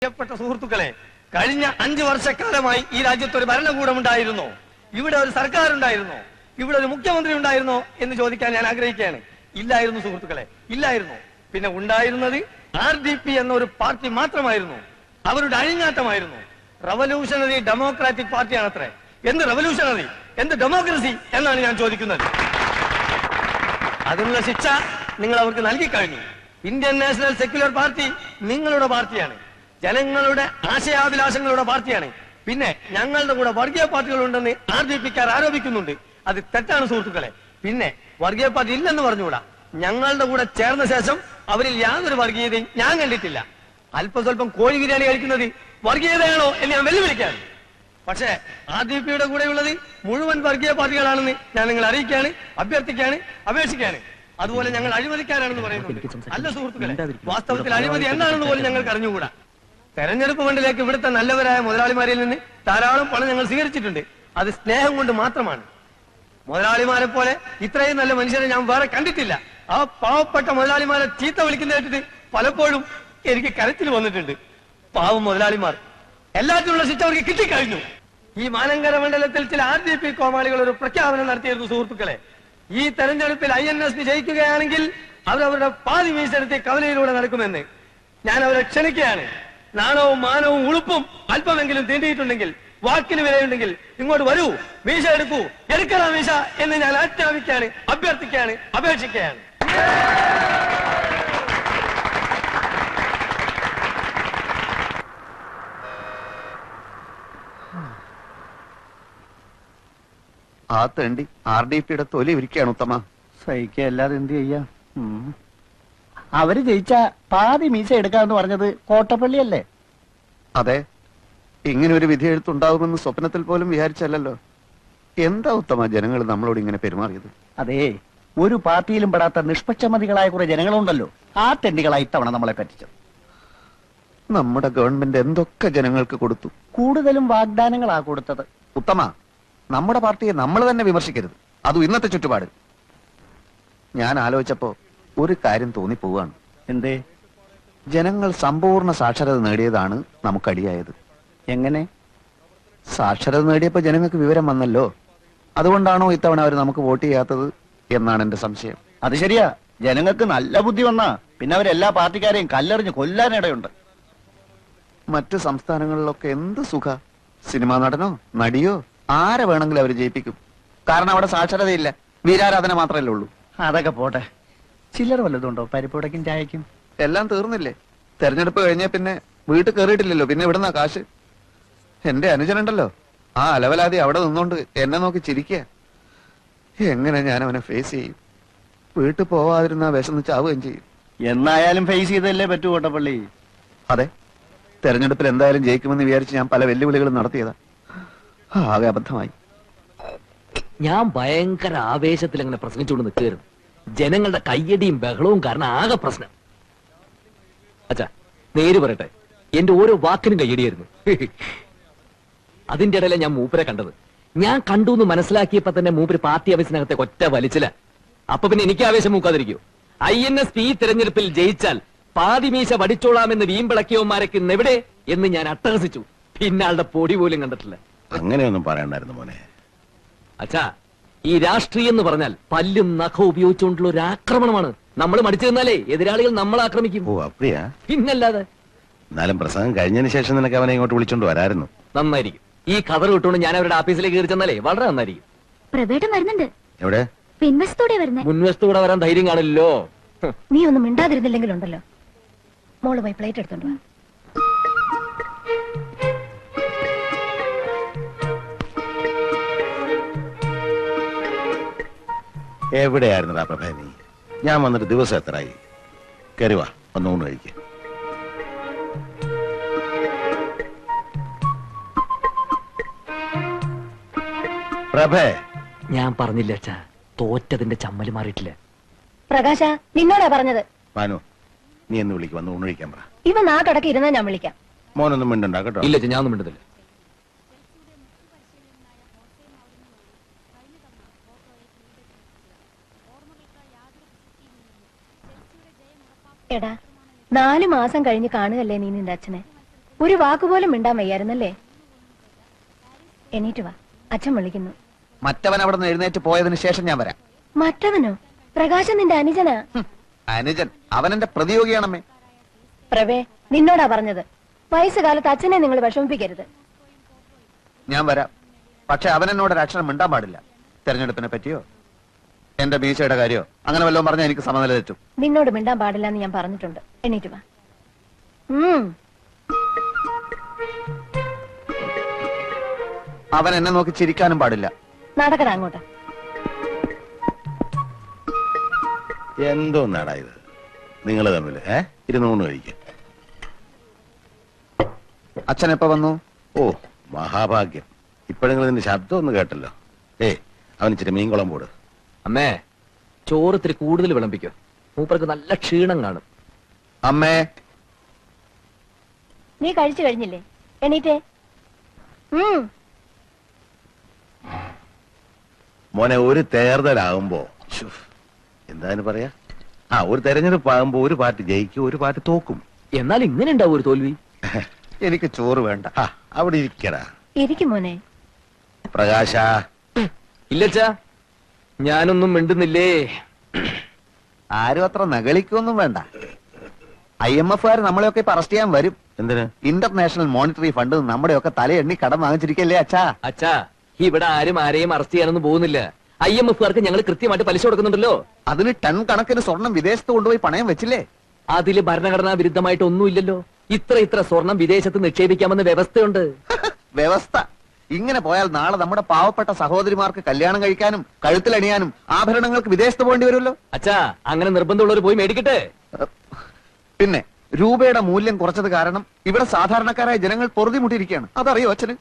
പ്രിയപ്പെട്ട സുഹൃത്തുക്കളെ, കഴിഞ്ഞ 5 വർഷക്കാലമായി ഈ രാജ്യത്ത് ഒരു ഭരണകൂടം ഉണ്ടായിരുന്നോ? ഇവിടെ ഒരു സർക്കാർ ഉണ്ടായിരുന്നോ? ഇവിടെ ഒരു മുഖ്യമന്ത്രി ഉണ്ടായിരുന്നോ എന്ന് ചോദിക്കാൻ ഞാൻ ആഗ്രഹിക്കുകയാണ്. ഇല്ലായിരുന്നു സുഹൃത്തുക്കളെ, ഇല്ലായിരുന്നു. പിന്നെ ഉണ്ടായിരുന്നത് RDP എന്ന ഒരു പാർട്ടി മാത്രമായിരുന്നു. അവരുടെ അഴിഞ്ഞാട്ടമായിരുന്നു. Revolutionary democratic പാർട്ടിയാണത്രേ. എന്ത് റവല്യൂഷണറി, എന്ത് ഡെമോക്രസി എന്നാണ് ഞാൻ ചോദിക്കുന്നത്. അതിനുള്ള ശിക്ഷ നിങ്ങൾ അവർക്ക് നൽകി കഴിഞ്ഞു. ഇന്ത്യൻ നാഷണൽ സെക്യുലർ പാർട്ടി നിങ്ങളുടെ പാർട്ടിയാണ്, ജനങ്ങളുടെ ആശയാഭിലാഷങ്ങളുടെ പാർട്ടിയാണ്. പിന്നെ ഞങ്ങളുടെ കൂടെ വർഗീയ പാർട്ടികളുണ്ടെന്ന് RDPക്കാർ ആരോപിക്കുന്നുണ്ട്. അത് തെറ്റാണ് സുഹൃത്തുക്കളെ. പിന്നെ വർഗീയ പാർട്ടി ഇല്ലെന്ന് പറഞ്ഞുകൂടാ. ഞങ്ങളുടെ കൂടെ ചേർന്ന ശേഷം അവരിൽ യാതൊരു വർഗീയതയും ഞാൻ കണ്ടിട്ടില്ല. അല്പം സ്വല്പം കോഴി ബിരിയാണി കഴിക്കുന്നത് വർഗീയതയാണോ എന്ന് ഞാൻ വെല്ലുവിളിക്കാണ്. പക്ഷേ RDPയുടെ കൂടെയുള്ളത് മുഴുവൻ വർഗീയ പാർട്ടികളാണെന്ന് ഞാൻ നിങ്ങളെ അറിയിക്കാണ്, അഭ്യർത്ഥിക്കാണ്, അപേക്ഷിക്കാണ്. അതുപോലെ ഞങ്ങൾ അഴിമതിക്കാരാണെന്ന് പറയുന്നുണ്ട്. അല്ല സുഹൃത്തുക്കളെ, വാസ്തവത്തിൽ അഴിമതി എന്താണെന്ന് പോലും ഞങ്ങൾക്ക് അറിഞ്ഞുകൂടാ. തെരഞ്ഞെടുപ്പ് ഫണ്ടിലേക്ക് ഇവിടുത്തെ നല്ലവരായ മുതലാളിമാരിൽ നിന്ന് ധാരാളം പണം ഞങ്ങൾ സ്വീകരിച്ചിട്ടുണ്ട്. അത് സ്നേഹം കൊണ്ട് മാത്രമാണ്. മുതലാളിമാരെ പോലെ ഇത്രയും നല്ല മനുഷ്യരെ ഞാൻ വേറെ കണ്ടിട്ടില്ല. ആ പാവപ്പെട്ട മുതലാളിമാരെ ചീത്ത വിളിക്കുന്ന കേട്ടിട്ട് പലപ്പോഴും എനിക്ക് കരച്ചിൽ വന്നിട്ടുണ്ട്. പാവം മുതലാളിമാർ. എല്ലാത്തിനുള്ള ശിക്ഷ അവർക്ക് കിട്ടിക്കഴിഞ്ഞു. ഈ മാനങ്കര മണ്ഡലത്തിൽ ചില RDP കോമാളികൾ ഒരു പ്രഖ്യാപനം നടത്തിയിരുന്നു സുഹൃത്തുക്കളെ. ഈ തെരഞ്ഞെടുപ്പിൽ INSP ജയിക്കുകയാണെങ്കിൽ അവരവരുടെ പാതി മീശെടുത്ത് കവലയിലൂടെ നടക്കുമെന്ന് ഞാൻ അവരെ ക്ഷണിക്കുകയാണ്. നാണവും മാനവും ഉളുപ്പും അല്പമെങ്കിലും തീണ്ടിയിട്ടുണ്ടെങ്കിൽ, വാക്കിന് വിലയുണ്ടെങ്കിൽ ഇങ്ങോട്ട് വരൂ, മീശ എടുക്കൂ, എടുക്കണ മീശ എന്ന് ഞാൻ ആജ്ഞാപിക്കുകയാണ്, അഭ്യർത്ഥിക്കുകയാണ്, അപേക്ഷിക്കുകയാണ്. ആ തേണ്ടി RDPയുടെ തൊലി ഇരിക്കുകയാണ് ഉത്തമ. സഹിക്കല്ലാതെ എന്ത് ചെയ്യാ? അവര് ജയിച്ച പാതി മീശ എടുക്കാന്ന് പറഞ്ഞത് കോട്ടപ്പള്ളിയല്ലേ? അതെ, ഇങ്ങനെ ഒരു വിധി എഴുത്തുണ്ടാവുമെന്ന് സ്വപ്നത്തിൽ പോലും വിചാരിച്ചല്ലോ. എന്താ ഉത്തമ ജനങ്ങൾ നമ്മളോട് ഇങ്ങനെ പെരുമാറിയത്? അതേ, ഒരു പാർട്ടിയിലും പെടാത്ത നിഷ്പക്ഷമതികളായ കുറെ ജനങ്ങളുണ്ടല്ലോ, ആ തെണ്ടികളായി ഇത്തവണ നമ്മളെ പറ്റിച്ചത്. നമ്മുടെ ഗവൺമെന്റ് എന്തൊക്കെ ജനങ്ങൾക്ക് കൊടുത്തു? കൂടുതലും വാഗ്ദാനങ്ങളാ കൊടുത്തത്. ഉത്തമ, നമ്മുടെ പാർട്ടിയെ നമ്മൾ തന്നെ വിമർശിക്കരുത്, അതും ഇന്നത്തെ ചുറ്റുപാട്. ഞാൻ ആലോചിച്ചപ്പോ ഒരു കാര്യം തോന്നിപ്പോവാണ്. എന്തേ? ജനങ്ങൾ സമ്പൂർണ്ണ സാക്ഷരത നേടിയതാണ് നമുക്കടിയായത്. എങ്ങനെ? സാക്ഷരത നേടിയപ്പോ ജനങ്ങൾക്ക് വിവരം വന്നല്ലോ. അതുകൊണ്ടാണോ ഇത്തവണ അവർ നമുക്ക് വോട്ട് ചെയ്യാത്തത് എന്നാണ് എന്റെ സംശയം. അത് ശരിയാ, ജനങ്ങൾക്ക് നല്ല ബുദ്ധി വന്നാ പിന്നെ അവരെല്ലാ പാർട്ടിക്കാരെയും കല്ലെറിഞ്ഞ് കൊല്ലാനിടയുണ്ട്. മറ്റു സംസ്ഥാനങ്ങളിലൊക്കെ എന്ത് സുഖ, സിനിമാ നടനോ നടിയോ ആരെ വേണമെങ്കിലും അവർ ജയിപ്പിക്കും. കാരണം അവിടെ സാക്ഷരതയില്ല, വീരാരാധന മാത്രമല്ലേ ഉള്ളൂ. അതൊക്കെ പോട്ടെ, ചില്ലറ വല്ലതുണ്ടോ പരിപ്പുടക്കും ചായക്കും? എല്ലാം തീർന്നില്ലേ? തെരഞ്ഞെടുപ്പ് കഴിഞ്ഞ പിന്നെ വീട്ടിൽ കയറിയിട്ടില്ലല്ലോ, പിന്നെ ഇവിടുന്ന കാശ്. എന്റെ അനുജനുണ്ടല്ലോ, ആ അലവലാതി അവിടെ നിന്നോണ്ട് എന്നെ നോക്കി ചിരിക്കുക. എങ്ങനെ ഞാൻ അവനെ ഫേസ് ചെയ്യും? വീട്ടിൽ പോവാതിരുന്ന വിശന്ന് ചാവുകയും ചെയ്യും. എന്നായാലും ഫേസ് ചെയ്തല്ലേ പറ്റൂ കോട്ടപ്പള്ളി. അതെ, തെരഞ്ഞെടുപ്പിൽ എന്തായാലും ജയിക്കുമെന്ന് വിചാരിച്ച് ഞാൻ പല വെല്ലുവിളികളും നടത്തിയതാ. ആകെ അബദ്ധമായി. ഞാൻ ഭയങ്കര ആവേശത്തിൽ അങ്ങനെ പ്രസംഗിച്ചുകൊണ്ട് നിൽക്കുകയായിരുന്നു. ജനങ്ങളുടെ കയ്യടിയും ബഹളവും കാരണം ആകെ പ്രശ്നം. അച്ഛാ, നേര് പറയട്ടെ, എന്റെ ഓരോ വാക്കിനും കയ്യടിയായിരുന്നു. അതിന്റെ ഇടയിലെ ഞാൻ മൂപ്പരെ കണ്ടത്. ഞാൻ കണ്ടു എന്ന് മനസ്സിലാക്കിയപ്പോ തന്നെ മൂപ്പര് പാർട്ടി ആവേശത്തിനകത്തെ ഒറ്റ വലിച്ചില്ല. അപ്പൊ പിന്നെ എനിക്ക് ആവേശം മൂക്കാതിരിക്കൂ? INSP തെരഞ്ഞെടുപ്പിൽ ജയിച്ചാൽ പാതിമീശ വടിച്ചോളാമെന്ന് വീമ്പിളക്കിയവന്മാരൊക്കെ ഇന്നെവിടെ എന്ന് ഞാൻ അട്ടഹസിച്ചു. പിന്നെ ആളുടെ പൊടി പോലും കണ്ടിട്ടില്ല. അങ്ങനെയൊന്നും പറയണ്ടായിരുന്നു മോനെ. അച്ഛാ, ഈ രാഷ്ട്രീയം എന്ന് പറഞ്ഞാൽ പല്ലും നഖവും ഉപയോഗിച്ചുകൊണ്ടുള്ള ഒരു ആക്രമണമാണ്. നമ്മൾ മടിച്ചു നിന്നാലേ എതിരാളികൾ നമ്മളെ ആക്രമിക്കും. ഓ അപ്പടിയാ? പിന്നല്ലാതെ. എന്നാലും പ്രസംഗം കഴിഞ്ഞതിന് ശേഷം നിനക്ക് അവനെ ഇങ്ങോട്ട് വിളിച്ചോണ്ട് വരായിരുന്നു. നന്നായിരിക്കും. ഈ കവർ കിട്ടുകൊണ്ട് ഞാൻ അവരുടെ ഓഫീസിലേക്ക് കയറി ചെന്നാലേ വളരെ നന്നായിരിക്കും. പ്രവേട്ടം വരുന്നുണ്ട്. എവിടെ? പിൻവശത്തോടെ വരുന്നേ. മുൻവശത്തൂടെ വരാൻ ധൈര്യം കാണില്ലല്ലോ. നീ ഒന്നും മിണ്ടാതിരുന്നില്ലെങ്കിലുണ്ടല്ലോ. മോള് പോയി പ്ലേറ്റ് എടുത്തോണ്ട് വാ. എവിടെയായിരുന്നടാ പ്രഭേ നീ? ഞാൻ വന്നിട്ട് ദിവസം എത്രയായി? കരുവാ, ഒന്നുകൊണ്ട് കഴിക്കുക. പ്രഭേ, ഞാൻ പറഞ്ഞില്ല അച്ഛാ, തോറ്റതിന്റെ ചമ്മല് മാറിയിട്ടില്ല. പ്രകാശ, നിന്നോടാ പറഞ്ഞത്. മാനു, നീ എന്ന് വിളിക്കും, വന്ന് ഊണ് കഴിക്കാൻ പറ. ഇവ നാട്ടടക്കി ഇരുന്നാ ഞാൻ വിളിക്കാം. മോനൊന്നും മിണ്ടണ്ട കേട്ടോ. ഇല്ല, ഞാൻ ഒന്നും മിണ്ടുന്നില്ല. എടാ, 4 മാസം കഴിഞ്ഞ് കാണുകല്ലേ നീ നിന്റെ അച്ഛനെ. ഒരു വാക്കുപോലും മിണ്ടാൻ വയ്യായിരുന്നല്ലേ? എണീറ്റ് വാ, അച്ഛൻ വിളിക്കുന്നു. മറ്റവൻ അവിടെ നിന്ന് എഴുന്നേറ്റ് പോയതിനു ശേഷം ഞാൻ വരാം. മറ്റവനോ? പ്രകാശൻ നിന്റെ അനുജനാ. അനുജൻ അവനെന്റെ പ്രതിയോഗിയാണമ്മേ. പ്രവേ, നിന്നോടാ പറഞ്ഞത്. വയസ്സുകാലത്ത് അച്ഛനെ നിങ്ങൾ വിഷമിപ്പിക്കരുത്. ഞാൻ വരാം. പക്ഷെ അവനെന്നോട് ഒരു അക്ഷരം മിണ്ടാൻ പാടില്ല. തെരഞ്ഞെടുപ്പിനെ പറ്റിയോ എന്റെ മീശയുടെ കാര്യോ അങ്ങനെ വല്ലതും പറഞ്ഞാൽ എനിക്ക് സമനില തെറ്റും. നിന്നോട് മിണ്ടാൻ പാടില്ല എന്ന് ഞാൻ പറഞ്ഞിട്ടുണ്ട്. എണീറ്റ് വാ. അവൻ എന്നെ നോക്കി ചിരിക്കാനും പാടില്ല. നടക്കടാ അങ്ങോട്ട്. എന്തോ നാടാ ഇത് നിങ്ങൾ തമ്മിൽ ഇരുന്നൂണ് കഴിക്കും. അച്ഛൻ എപ്പോ വന്നു? ഓ മഹാഭാഗ്യം. ഇപ്പോഴെങ്കിലും ഇതിന്റെ ശബ്ദം ഒന്ന് കേട്ടല്ലോ. അവൻ ഇച്ചിരി മീൻകുളം പോട്. അമ്മേ, ചോറ് ഇത്തിരി കൂടുതൽ വിളമ്പിക്കോ. മൂപ്പർക്ക് നല്ല ക്ഷീണം കാണും. അമ്മേ, നീ കഴിച്ചു കഴിഞ്ഞില്ലേ? എണീറ്റേ. മോനെ, ഒരു തേർതലാകുമ്പോ എന്താന്ന് പറയാ, ഒരു തെരഞ്ഞെടുപ്പ് ആകുമ്പോ ഒരു പാർട്ടി ജയിക്കും, ഒരു പാർട്ടി തോക്കും. എന്നാൽ ഇങ്ങനെ ഉണ്ടാവും ഒരു തോൽവി. എനിക്ക് ചോറ് വേണ്ട. അവിടെ ഇരിക്കടാ. ഇരിക്കും മോനെ. പ്രകാശ. ഇല്ലച്ചാ, ഞാനൊന്നും മിണ്ടുന്നില്ലേ. ആരും അത്ര നകളിക്കൊന്നും വേണ്ട. IMF-കാർ നമ്മളെയൊക്കെ ഇപ്പൊ അറസ്റ്റ് ചെയ്യാൻ വരും. എന്തിന്? ഇന്റർനാഷണൽ മോണിറ്ററി ഫണ്ട് നമ്മുടെയൊക്കെ തലയെണ്ണി കടം വാങ്ങിച്ചിരിക്കല്ലേ അച്ഛാ? അച്ഛാ, ഇവിടെ ആരും ആരെയും അറസ്റ്റ് ചെയ്യാനൊന്നും പോകുന്നില്ല. IMF-കാർക്ക് ഞങ്ങൾ കൃത്യമായിട്ട് പലിശ കൊടുക്കുന്നുണ്ടല്ലോ. അതിന് ടൺ കണക്കിന് സ്വർണം വിദേശത്ത് കൊണ്ടുപോയി പണയം വെച്ചില്ലേ? അതില് ഭരണഘടനാ വിരുദ്ധമായിട്ട് ഒന്നുമില്ലല്ലോ. ഇത്ര സ്വർണം വിദേശത്ത് നിക്ഷേപിക്കാമെന്ന് വ്യവസ്ഥയുണ്ട്. വ്യവസ്ഥ ഇങ്ങനെ പോയാൽ നാളെ നമ്മുടെ പാവപ്പെട്ട സഹോദരിമാർക്ക് കല്യാണം കഴിക്കാനും കഴുത്തിലണിയാനും ആഭരണങ്ങൾക്ക് വിദേശത്ത് പോകേണ്ടി വരുമല്ലോ. അച്ഛാ, അങ്ങനെ നിർബന്ധമുള്ളവർ പോയി മേടിക്കട്ടെ. പിന്നെ രൂപയുടെ മൂല്യം കുറച്ചത് കാരണം ഇവിടെ സാധാരണക്കാരായ ജനങ്ങൾ പൊറുതിമുട്ടിയിരിക്കുകയാണ്. അതറിയോ അച്ഛന്?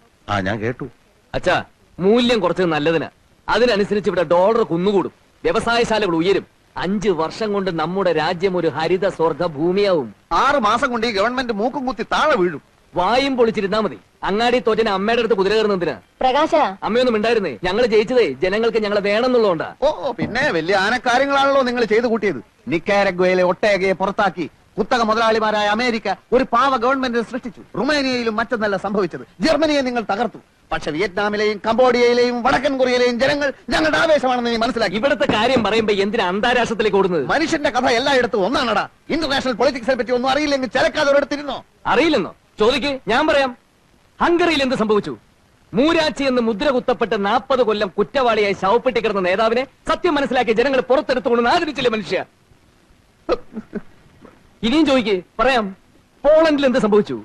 ഞാൻ കേട്ടു. അച്ഛാ, മൂല്യം കുറച്ചത് നല്ലതിന്. അതിനനുസരിച്ച് ഇവിടെ ഡോളർ കുന്നുകൂടും, വ്യവസായശാലകൾ ഉയരും. 5 വർഷം കൊണ്ട് നമ്മുടെ രാജ്യം ഒരു ഹരിത സ്വർഗ ഭൂമിയാവും. 6 മാസം കൊണ്ട് ഈ ഗവൺമെന്റ് മൂക്കും കുത്തി താഴെ വീഴും. വായും പൊളിച്ചിരുന്നാ മതി. അങ്ങാടി തോറ്റന് അമ്മയുടെ അടുത്ത് കുതിര കയറുന്നതിന്. പ്രകാശ, അമ്മയൊന്നും ഉണ്ടായിരുന്നേ. ഞങ്ങൾ ജയിച്ചതേ ജനങ്ങൾക്ക് ഞങ്ങളെ വേണമെന്നുള്ളതുകൊണ്ടാ. പിന്നെ വലിയ ആനക്കാര്യങ്ങളാണല്ലോ നിങ്ങൾ ചെയ്തു കൂട്ടിയത്. നിക്കാരഗ്വയിലെ ഒട്ടേകയെ പുറത്താക്കി കുത്തക മുതലാളിമാരായ അമേരിക്ക ഒരു പാവ ഗവൺമെന്റിനെ സൃഷ്ടിച്ചു. റുമേനിയയിലും മറ്റൊന്നല്ല സംഭവിച്ചത്. ജർമ്മനിയെ നിങ്ങൾ തകർത്തു. പക്ഷെ വിയറ്റ്നാമിലെയും കംബോഡിയയിലെയും വടക്കൻ കൊറിയയിലെയും ജനങ്ങൾ ഞങ്ങളുടെ ആവേശമാണെന്ന് നീ മനസ്സിലാക്കി. ഇവിടുത്തെ കാര്യം പറയുമ്പോ എന്തിനാ അന്താരാഷ്ട്രത്തിലേക്ക് ഓടുന്നത്? മനുഷ്യന്റെ കഥ എല്ലായിടത്തും ഒന്നാണടാ. ഇന്റർനാഷണൽ പൊളിറ്റിക്സിനെ പറ്റി ഒന്നും അറിയില്ലെങ്കിൽ ചിലക്കാതെ ഒരിടത്തിരുന്നോ? അറിയില്ലെന്നോ? ചോദിക്ക്, ഞാൻ പറയാം. ഹംഗറിയിൽ എന്ത് സംഭവിച്ചു? മൂരാച്ചി എന്ന് മുദ്ര കുത്തപ്പെട്ട് 40 കൊല്ലം കുറ്റവാളിയായി ശവപ്പെട്ടി കിടന്ന നേതാവിനെ സത്യം മനസ്സിലാക്കിയ ജനങ്ങൾ പുറത്തെടുത്തുകൊണ്ട് ആദരിച്ചില്ലേ മനുഷ്യ? ഇനിയും ചോദിക്ക്, പറയാം. പോളണ്ടിൽ എന്ത് സംഭവിച്ചു?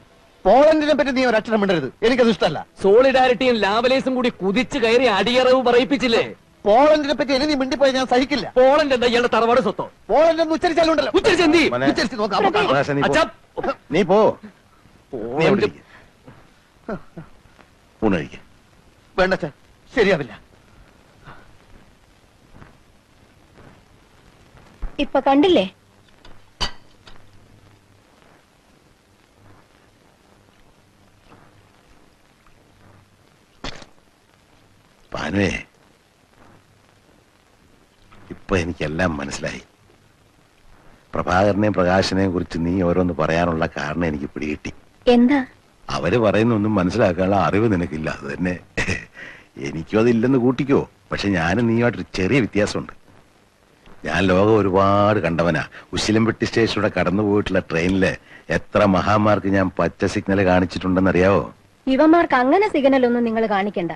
പോളണ്ടിനെ പറ്റി നീ ഒരു അക്ഷരം മിണ്ടരുത്. എനിക്കത് ഇഷ്ടമല്ല. സോളിഡാരിറ്റിയും ലാവലേസും കൂടി കുതിച്ചു കയറി അടിയറവ് പറയിപ്പിച്ചില്ലേ? പോളണ്ടിനെ പറ്റി ഇനി നീ മിണ്ടിപ്പോയി ഞാൻ സഹിക്കില്ല. പോളണ്ട് എന്താ ഇയാളുടെ തറവാട് സ്വത്തോ? പോളണ്ട് എന്ന് ഉച്ചരിച്ചാലുണ്ടല്ലോ. ഉച്ചരിച്ചെന്തി? ഉച്ചരിച്ച് നോക്കാം. പ്രകാശ, നീ പോ. അച്ഛാ, നീ പോ. നീ അവിടെ പോളണ്ട് ഇരിക്ക്. ഊണ് കഴിക്ക്. വേണ്ട അച്ഛാ, ശരിയാവില്ല. ഇപ്പൊ കണ്ടില്ലേ? പാനുവേ, ഇപ്പൊ എനിക്കെല്ലാം മനസ്സിലായി. പ്രഭാകരനെയും പ്രകാശനെയും കുറിച്ച് നീ ഓരോന്ന് പറയാനുള്ള കാരണം എനിക്ക് പിടികിട്ടി. എന്താ? അവര് പറയുന്നൊന്നും മനസ്സിലാക്കാനുള്ള അറിവ് നിനക്കില്ല. അത് തന്നെ എനിക്കും അതില്ലെന്ന് കൂട്ടിക്കോ. പക്ഷെ ഞാനും നീയുമായിട്ടൊരു ചെറിയ വ്യത്യാസമുണ്ട്. ഞാൻ ലോകം ഒരുപാട് കണ്ടവനാ. ഉശിലംപെട്ടി സ്റ്റേഷനിലൂടെ കടന്നു പോയിട്ടുള്ള ട്രെയിനില് എത്ര മഹാന്മാർക്ക് ഞാൻ പച്ച സിഗ്നൽ കാണിച്ചിട്ടുണ്ടെന്നറിയാവോ? ഇവന്മാർക്ക് അങ്ങനെ സിഗ്നലൊന്നും നിങ്ങൾ കാണിക്കണ്ട.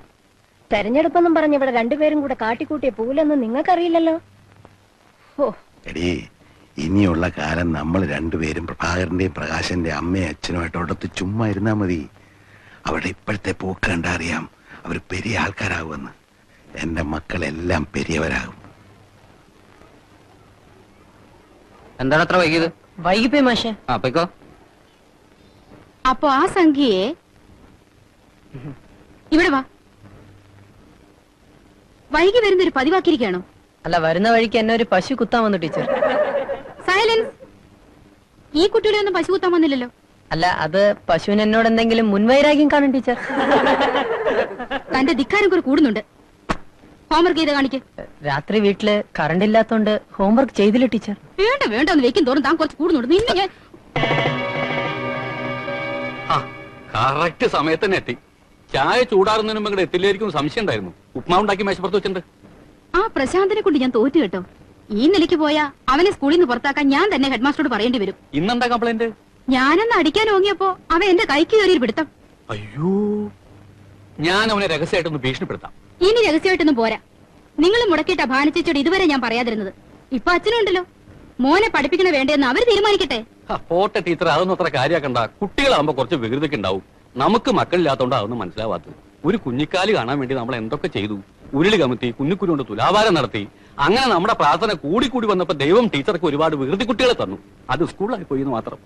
തെരഞ്ഞെടുപ്പെന്നും പറഞ്ഞ് ഇവിടെ രണ്ടുപേരും കൂടെ കാട്ടിക്കൂട്ടിയ പൂലൊന്നും നിങ്ങൾക്കറിയില്ലല്ലോ. എടീ, ഇനിയുള്ള കാലം നമ്മൾ രണ്ടുപേരും പ്രഭാകരന്റെയും പ്രകാശന്റെ അമ്മയും അച്ഛനുമായിട്ട് അടുത്ത് ചുമ്മാ ഇരുന്നാ മതി. അവരുടെ ഇപ്പോഴത്തെ പോക്ക് കണ്ടാ അറിയാം അവർ പെരിയ ആൾക്കാരാകുമെന്ന്. എന്റെ മക്കളെല്ലാം പെരിയവരാകും. എന്താണ് അത്ര വൈകിയത്? വൈകിപ്പോയി മാഷേ. അപ്പോ അപ്പൊ ആ സംഖ്യയെ ഇവിടെ വാ. വൈകി വരുന്നൊരു പതിവാക്കിയിരിക്കണോ? അല്ല, വരുന്ന വഴിക്ക് എന്നെ ഒരു പശു കുത്താൻ വന്നു ടീച്ചർ. സൈലൻസ്. ഈ കുട്ടികളെ ഒന്നും പശു കുത്താൻ വന്നില്ലല്ലോ. അല്ല, അത് പശുവിന് എന്നോട് എന്തെങ്കിലും മുൻവൈരാഗ്യം കാണും ടീച്ചർ. തന്റെ ധിക്കാരം കൂടെ കൂടുന്നുണ്ട്. ഹോംവർക്ക് ചെയ്ത് കാണിക്ക്. രാത്രി വീട്ടില് കറണ്ട് ഇല്ലാത്തോണ്ട് ഹോംവർക്ക് ചെയ്തില്ല ടീച്ചർ. വേണ്ട വേണ്ട, ഒന്ന് വെക്കും തോറും താൻ കുറച്ച് കൂടുന്നുണ്ട്. നിന്നെ ഞാൻ കറക്റ്റ് സമയത്ത് തന്നെ എത്തി. ചായ ചൂടാറുന്നതിന് മുമ്പ് എത്തില്ലായിരിക്കും സംശയം ഉണ്ടായിരുന്നു. ഉപ്മാവ് ഉണ്ടാക്കി മേശപ്പുറത്ത് വെച്ചിട്ടുണ്ട്. ആ പ്രശാന്തിനെ കൊണ്ട് ഞാൻ തോറ്റു കേട്ടോ. ഈ നിലയ്ക്ക് പോയാ അവനെ സ്കൂളിൽ നിന്ന് പുറത്താക്കാൻ ഞാൻ തന്നെ ഹെഡ്മാസ്റ്ററോട് പറയേണ്ടി വരും. ഇന്നെന്താ കംപ്ലൈന്റ്? ഞാനന്ന് അടിക്കാൻ ഓങ്ങിയപ്പോ അവൻ എന്റെ കൈക്ക് കയറിയൊരു പിടുത്തം. അയ്യോ, ഞാൻ അവനെ രഹസ്യമായിട്ടൊന്ന് ഭീഷണിപ്പെടുത്താം. ഇനി രഹസ്യമായിട്ടൊന്നും പോരാ. നിങ്ങൾ മുടക്കിയിട്ട ഭാനിച്ചോട് ഇതുവരെ ഞാൻ പറയാതിരുന്നത്. ഇപ്പൊ അച്ഛനുണ്ടല്ലോ, മോനെ പഠിപ്പിക്കണ വേണ്ടെന്ന് അവര് തീരുമാനിക്കട്ടെ. പോട്ടെ ടീച്ചർ, അതൊന്നും അത്ര കാര്യാക്കണ്ട. കുട്ടികളാകുമ്പോ കുറച്ച് വികൃതിക്ക് ഉണ്ടാവും. നമുക്ക് മക്കളില്ലാത്തോണ്ട് അതൊന്നും മനസ്സിലാവാത്തത്. ഒരു കുഞ്ഞിക്കാല് കാണാൻ വേണ്ടി നമ്മൾ എന്തൊക്കെ ചെയ്തു. ഉരുളി കമത്തി, കുഞ്ഞിക്കുരു കൊണ്ട് തുലാഭാരം നടത്തി. അങ്ങനെ നമ്മുടെ പ്രാർത്ഥന കൂടി വന്നപ്പോ ദൈവം ടീച്ചർക്ക് ഒരുപാട് വികൃതി കുട്ടികളെ തന്നു. അത് സ്കൂളിലായി പോയി എന്ന് മാത്രം.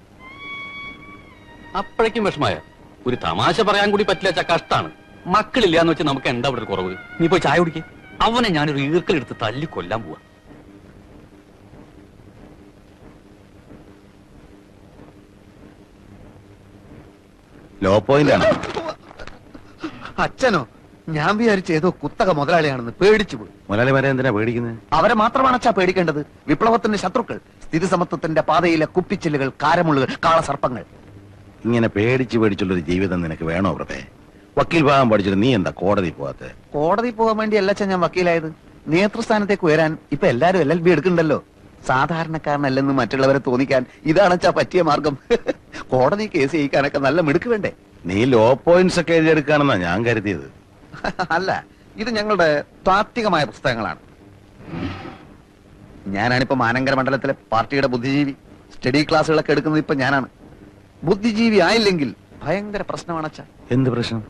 അപ്പോഴേക്കും വിഷമായ. ഒരു തമാശ പറയാൻ കൂടി പറ്റില്ല. കഷ്ടാണ്. മക്കളില്ലാന്ന് വെച്ച് നമുക്ക് എന്താ ഇവിടെ കുറവ്? നീ പോയി ചായ കുടിക്കേ. അവനെ ഞാനൊരു ഈർക്കലെടുത്ത് തല്ലി കൊല്ലാൻ പോവാ. ലോ പോയിന്റ് ആണ്. അച്ഛനോ? ഞാൻ വിചാരിച്ച ഏതോ കുത്തക മുതലാളിയാണെന്ന് പേടിച്ചു പോയി. മുതലാളിമാരെ എന്തിനാ പേടിക്കുന്നത്? അവരെ മാത്രമാണ് അച്ഛാ പേടിക്കേണ്ടത്. വിപ്ലവത്തിന്റെ ശത്രുക്കൾ, സ്ഥിതി സമത്വത്തിന്റെ പാതയിലെ കുപ്പിച്ചില്ലുകൾ, കാരമുള്ളുകൾ, കാളസർപ്പങ്ങൾ. ഇങ്ങനെ പേടിച്ചുള്ളൊരു ജീവിതം നിനക്ക് വേണോ പ്രഭേ? വക്കീൽ ഭാഗം പഠിച്ചിട്ട് നീ എന്താ കോടതി പോവാത്തെ? കോടതി പോകാൻ വേണ്ടി അല്ല അച്ഛൻ ഞാൻ വക്കീലായത്. നേതൃസ്ഥാനത്തേക്ക് ഉയരാൻ ഇപ്പൊ എല്ലാരും LLB എടുക്കണ്ടല്ലോ. സാധാരണക്കാരനല്ലെന്ന് മറ്റുള്ളവരെ തോന്നിക്കാൻ ഇതാണ് അച്ഛാ പറ്റിയ മാർഗം. കോടതി കേസ് ജയിക്കാനൊക്കെ നല്ല മിടുക്ക് വേണ്ടേ? നീ ലോ പോയിന്റ്സ് ഒക്കെ എഴുതിയെടുക്കാണെന്നാ ഞാൻ കരുതിയത്. അല്ല, ഇത് ഞങ്ങളുടെ താത്വികമായ പുസ്തകങ്ങളാണ്. ഞാനാണിപ്പോ മാനങ്കര മണ്ഡലത്തിലെ പാർട്ടിയുടെ ബുദ്ധിജീവി. സ്റ്റഡി ക്ലാസ്സുകളൊക്കെ എടുക്കുന്നത് ഇപ്പൊ ഞാനാണ്. ബുദ്ധിജീവി ആയില്ലെങ്കിൽ ഭയങ്കര പ്രശ്നമാണ് അച്ഛാ. എന്ത് പ്രശ്നം?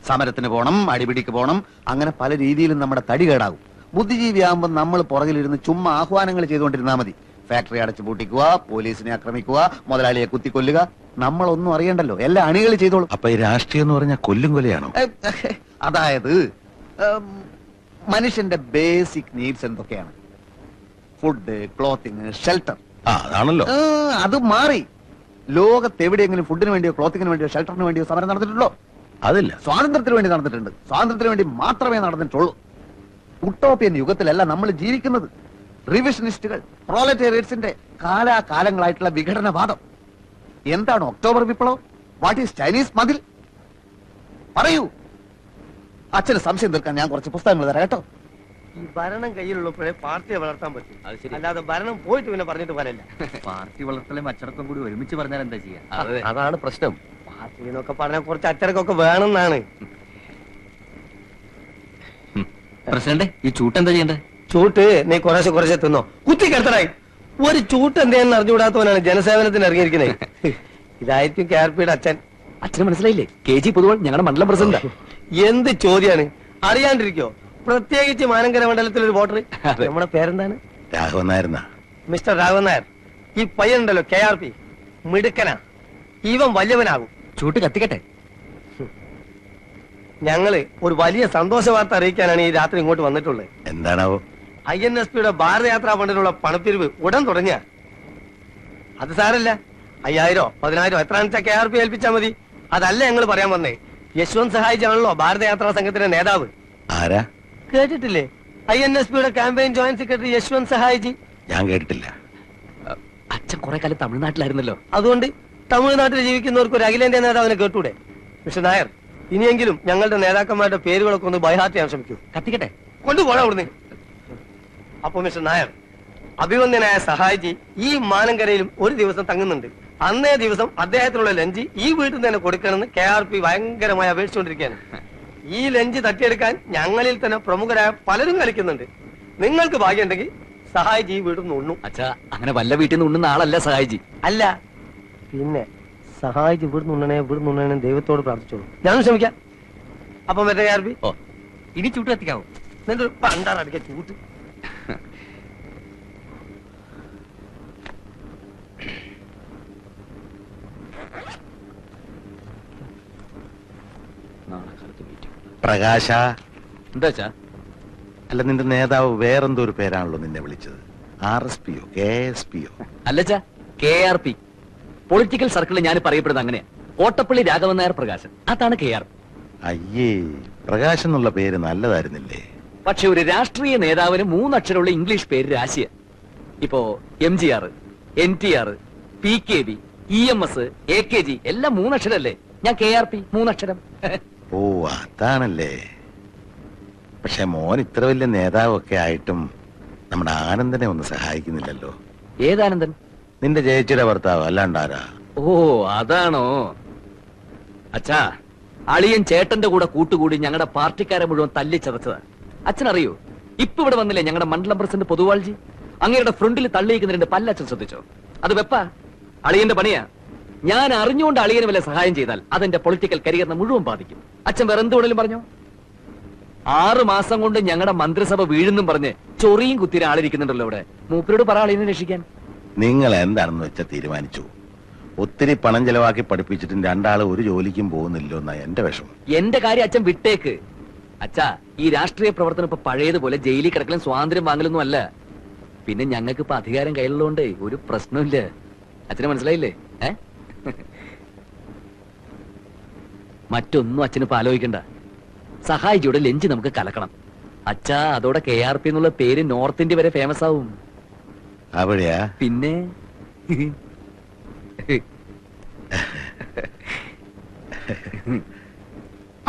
സമരത്തിന് പോണം, അടിപിടിക്ക് പോണം, അങ്ങനെ പല രീതിയിലും നമ്മുടെ തടി കേടാകും. ബുദ്ധിജീവി ആകുമ്പോൾ നമ്മൾ പുറകിലിരുന്ന് ചുമ്മാ ആഹ്വാനങ്ങൾ ചെയ്തുകൊണ്ടിരുന്നാ മതി. ഫാക്ടറി അടച്ചു പൂട്ടിക്കുക, പോലീസിനെ ആക്രമിക്കുക, മുതലാളിയെ കുത്തിക്കൊല്ലുക. നമ്മളൊന്നും അറിയണ്ടല്ലോ, എല്ലാ അണികൾ ചെയ്തോളൂ. അപ്പൊ ഈ രാഷ്ട്രീയം എന്ന് പറഞ്ഞാൽ കൊല്ലും കൊലയാണോ? അതായത് മനുഷ്യന്റെ ബേസിക് നീഡ്സ് എന്തൊക്കെയാണ്? Food, clothing, shelter. അതാണല്ലോ. അത് മാറി. ലോകത്ത് എവിടെയെങ്കിലും ഫുഡിന് വേണ്ടിയോ ക്ലോത്തിങ്ങിന് വേണ്ടിയോ ഷെൽട്ടറിന് വേണ്ടിയോ സമരം നടന്നിട്ടുണ്ടോ? അതില്ല. സ്വാതന്ത്ര്യത്തിന് വേണ്ടി നടന്നിട്ടുണ്ട്. സ്വാതന്ത്ര്യത്തിന് വേണ്ടി മാത്രമേ നടന്നിട്ടുള്ളൂ. ഉട്ടോപ്യൻ യുഗത്തിലല്ല നമ്മൾ ജീവിക്കുന്നത്. റിവിഷനിസ്റ്റുകൾ, പ്രോലറ്റേറിയറ്റ്സിന്റെ കാലാകാലങ്ങളായിട്ടുള്ള വിഘടനവാദം. എന്താണ് ഒക്ടോബർ വിപ്ലവം? വാട്ട് ഈസ് ചൈനീസ് മതിൽ? പറയൂ. അച്ഛന് സംശയം തീർക്കാൻ ഞാൻ കുറച്ച് പുസ്തകങ്ങൾ തരാം കേട്ടോ. ഈ ഭരണം കയ്യിലുള്ളപ്പോഴേ പാർട്ടിയെ വളർത്താൻ പറ്റും. അല്ലാതെ ഭരണം പോയിട്ട് പിന്നെ പറഞ്ഞിട്ട് പറയില്ല. പാർട്ടി വളർത്തലും അച്ചടക്കം കൂടി ഒരുമിച്ച് പറഞ്ഞാൽ എന്താ ചെയ്യാ? അതാണ് പ്രശ്നം. പാർട്ടി എന്നൊക്കെ പറഞ്ഞാൽ കുറച്ച് അച്ചടക്കമൊക്കെ വേണമെന്നാണ്. പ്രസിഡന്റ്, ഈ ചൂട്ട് എന്താ ചെയ്യണ്ടേ? ചൂട്ട് നീ കുറേശ്ശെ തിന്നോ. കുത്തിക്കെടുത്തടായി. ഒരു ചൂട്ട് എന്തേന്ന് അറിഞ്ഞുകൂടാത്തവനാണ് ജനസേവനത്തിന് ഇറങ്ങിയിരിക്കുന്നത്. ഇതായിരിക്കും KRPയുടെ അച്ഛൻ. അച്ഛന് മനസ്സിലായില്ലേ? KG പൊതുവാൾ ഞങ്ങളുടെ മണ്ഡലം പ്രസിഡന്റ്. എന്ത് ചോദ്യാണ്? അറിയാണ്ടിരിക്കോ? പ്രത്യേകിച്ച് മാനങ്കര മണ്ഡലത്തിൽ ഒരു വോട്ടർ. നമ്മുടെ പേരെന്താണ്? രാഘവൻ നായർ. മിസ്റ്റർ രാഘവൻ നായർ. ഈ പയ്യനുണ്ടല്ലോ KRP, മിടുക്കനാ. ഇവൻ വലിയവനാകും. ചൂട്ട് കത്തിക്കട്ടെ. ഞങ്ങള് ഒരു വലിയ സന്തോഷ വാർത്ത അറിയിക്കാനാണ് ഈ രാത്രി ഇങ്ങോട്ട് വന്നിട്ടുള്ളത്. എന്താണാവോ? INSPയുടെ ഭാരതയാത്രാ ഫണ്ടിനുള്ള പണപ്പിരിവ് ഉടൻ തുടങ്ങിയ. അത് സാരല്ല, 5000 10,000 എത്രയാണെന്ന് വെച്ചാൽ KRP ഏൽപ്പിച്ചാൽ മതി. അതല്ല ഞങ്ങൾ പറയാൻ വന്നേ. യശ്വന്ത് സഹായിജി ആണല്ലോ ഭാരതയാത്രാ സംഘത്തിന്റെ നേതാവ്. ആരാ? കേട്ടിട്ടില്ലേ? INSPയുടെ ക്യാമ്പയിൻ ജോയിന്റ് സെക്രട്ടറി യശ്വന്ത് സഹായിജി. ഞാൻ കേട്ടിട്ടില്ല. അച്ഛൻ കുറെ കാലം തമിഴ്നാട്ടിലായിരുന്നല്ലോ. അതുകൊണ്ട് തമിഴ്നാട്ടിൽ ജീവിക്കുന്നവർക്ക് ഒരു അഖിലേന്ത്യാ നേതാവിനെ കേട്ടൂടെ? മിസ്റ്റർ നായർ, ഇനിയെങ്കിലും ഞങ്ങളുടെ നേതാക്കന്മാരുടെ പേരുകളൊക്കെ ഒന്ന് ബൈഹാർട്ട് ചെയ്യാൻ ശ്രമിക്കൂ. കത്തിക്കട്ടെ. കൊണ്ടുപോകണം അവിടുന്ന്. അപ്പൊ മിസ്റ്റർ നായർ, അഭിവന്ദ്യനായ സഹായിജി ഈ മാനങ്കരയിലും ഒരു ദിവസം തങ്ങുന്നുണ്ട്. അന്നേ ദിവസം അദ്ദേഹത്തിനുള്ള ലഞ്ച് ഈ വീട്ടിൽ തന്നെ കൊടുക്കണമെന്ന് KRP ഭയങ്കരമായി അപേക്ഷിച്ചുകൊണ്ടിരിക്കുകയാണ്. ഈ ലഞ്ച് തട്ടിയെടുക്കാൻ ഞങ്ങളിൽ തന്നെ പ്രമുഖരായ പലരും കളിക്കുന്നുണ്ട്. നിങ്ങൾക്ക് ഭാഗ്യമുണ്ടെങ്കിൽ സഹായിജി ഈ വീട്ടിൽ നിന്ന് ഉണ്ണു. അച്ഛാ, അങ്ങനെ വല്ല വീട്ടിൽ നിന്ന് ഉണ്ണുന്ന ആളല്ല സഹായിജി. അല്ല പിന്നെ സഹായിജി ഇവിടുന്ന് ഉണ്ണണേ ദൈവത്തോട് പ്രാർത്ഥിച്ചോളൂ. ഞാനും ശ്രമിക്കാം. അപ്പൊ മറ്റേ KRP ഇനി ചൂട്ട് കത്തിക്കാവോ? നിന്റെ പണ്ടാറടിക്ക ചൂട്ട്. പ്രകാശ. എന്താ? അല്ല, നിന്റെ നേതാവ് വേറെന്തോ ഒരു പേരാണല്ലോ നിന്നെ വിളിച്ചത്. RSPയോ KSPയോ? അല്ലച്ചാ, KRP. പൊളിറ്റിക്കൽ സർക്കിളിൽ ഞാൻ പറയപ്പെടുന്നത് അങ്ങനെയാ. കോട്ടപ്പള്ളി രാഘവൻ നായർ പ്രകാശൻ, അതാണ് KRP. അയ്യേ, പ്രകാശ് എന്നുള്ള പേര് നല്ലതായിരുന്നില്ലേ? പക്ഷെ ഒരു രാഷ്ട്രീയ നേതാവിന് 3 അക്ഷരമുള്ള ഇംഗ്ലീഷ് പേര് രാശിയ. ഇപ്പോ MGR, NTR, PKB, EMS, AKG എല്ലാം 3 അക്ഷരല്ലേ? ഞാൻ KRP 3 അക്ഷരം. ഓ അതാണല്ലേ. പക്ഷെ മോൻ ഇത്ര വലിയ നേതാവൊക്കെ ആയിട്ടും നമ്മുടെ ആനന്ദനെ ഒന്ന് സഹായിക്കുന്നില്ലല്ലോ. ഏതാനന്ദൻ? നിന്റെ ചേച്ചിയുടെ ഭർത്താവ്, അല്ലാണ്ടാരാ? ഓ അതാണോ? അച്ഛാ, അളിയൻ ചേട്ടന്റെ കൂടെ കൂട്ടുകൂടി ഞങ്ങളുടെ പാർട്ടിക്കാരെ മുഴുവൻ തല്ലിച്ചതച്ചതാ. അച്ഛനറിയോ, ഇപ്പൊ ഇവിടെ വന്നില്ലേ ഞങ്ങളുടെ മണ്ഡലം പ്രസിഡന്റ് പൊതുവാൾജി? അങ്ങയുടെ ഫ്രണ്ടിൽ തള്ളിയിരിക്കുന്ന 2 പല്ലച്ഛൻ ശ്രദ്ധിച്ചോ? അത് വെപ്പാ, അളിയന്റെ പണിയാ. ഞാൻ അറിഞ്ഞുകൊണ്ട് അളിയന് വല്ല സഹായം ചെയ്താൽ അതെന്റെ പൊളിറ്റിക്കൽ കരിയറിനെ മുഴുവൻ ബാധിക്കും. അച്ഛൻ വേറെ എന്തുകൊണ്ടെങ്കിലും പറഞ്ഞോ? 6 മാസം കൊണ്ട് ഞങ്ങളുടെ മന്ത്രിസഭ വീഴുന്നും പറഞ്ഞ് ചൊറിയും കുത്തിരി ആളിരിക്കുന്നുണ്ടല്ലോ ഇവിടെ. മൂപ്പരോട് പറ അളിയനെ രക്ഷിക്കാൻ. നിങ്ങൾ എന്താണെന്ന് വെച്ചാൽ തീരുമാനിച്ചു. ഒത്തിരി പണം ചെലവാക്കി പഠിപ്പിച്ചിട്ടും 2 ആള് ഒരു ജോലിക്കും പോകുന്നില്ലോ എന്നാ എന്റെ വിഷമം. എന്റെ കാര്യം അച്ഛൻ വിട്ടേക്ക്. അച്ഛാ, ഈ രാഷ്ട്രീയ പ്രവർത്തനം ഇപ്പൊ പഴയതുപോലെ ജയിലിൽ കിടക്കലും സ്വാതന്ത്ര്യം വാങ്ങലൊന്നും അല്ല. പിന്നെ ഞങ്ങൾക്ക് ഇപ്പൊ അധികാരം കയ്യിലുള്ളതുകൊണ്ട് ഒരു പ്രശ്നമില്ല. അച്ഛന് മനസ്സിലായില്ലേ? മറ്റൊന്നും അച്ഛനിപ്പോ ആലോചിക്കണ്ട. സഹായിച്ചൂടെ ലഞ്ച് നമുക്ക് കലക്കണം. അച്ഛാ, അതോടെ KRP എന്നുള്ള പേര് നോർത്ത് ഇന്ത്യ വരെ ഫേമസ് ആവും. അവിടെയാ? പിന്നെ